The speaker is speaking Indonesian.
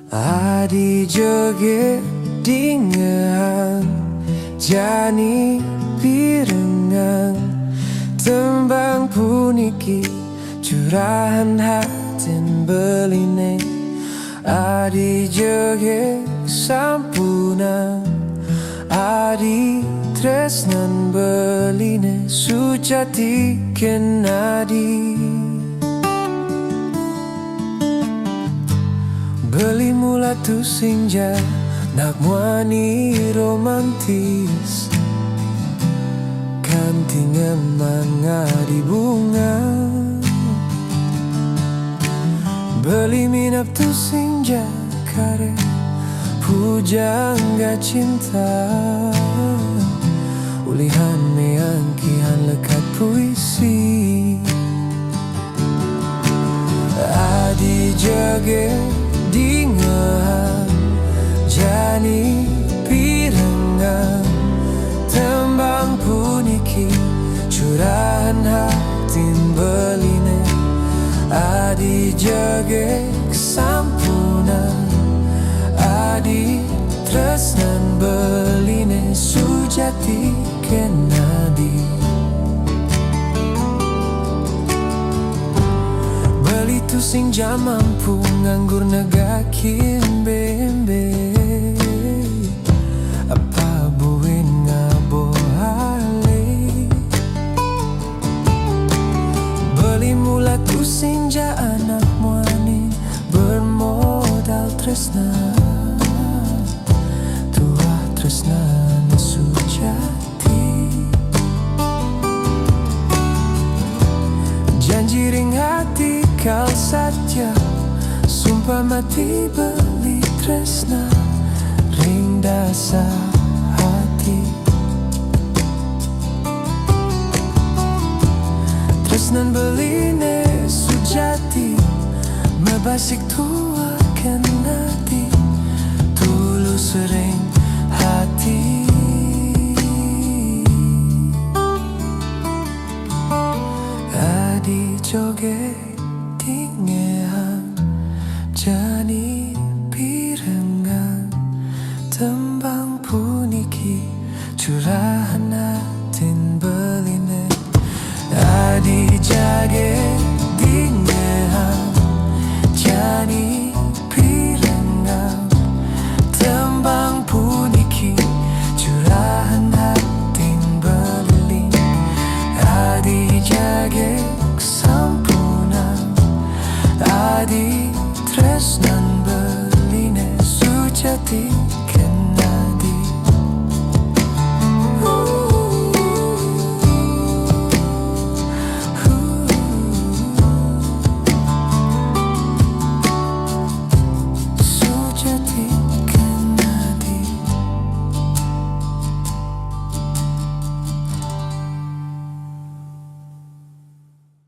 Adi joget dingan jani pirengang tembang puniki curahan hatin beline. Adi joget sampuna adi tresnan beline sujati kenadi. Beli mula tu senja nak muani romantis kantingan mangadi bunga. Beli minap tu senja kare pujangga cinta ulihan meangkihan lekat puisi. Adi joget dingan jani pirengang tembang puniki curahan hatin beline. Adi joget sampuna adi tresnan beline sujati kenadi. Beli tu sing jam mampu nganggur negakin bembe apa buin ngabohale. Beli mula tu senja anak muani bermodal tresna tuah tresna sujati. Janji ring hati kal saja sumpah mati beli tresna ring dasar hati. Tresnan beline sujati mebasik tua kenati tulus ring hati. Adi joget dingan jani pirengang tembang puniki curahan hatin beline. Adi joget dingan jani pirengang tembang puniki curahan hatin beline. Adi joget sampuna adi tresnan beline sujati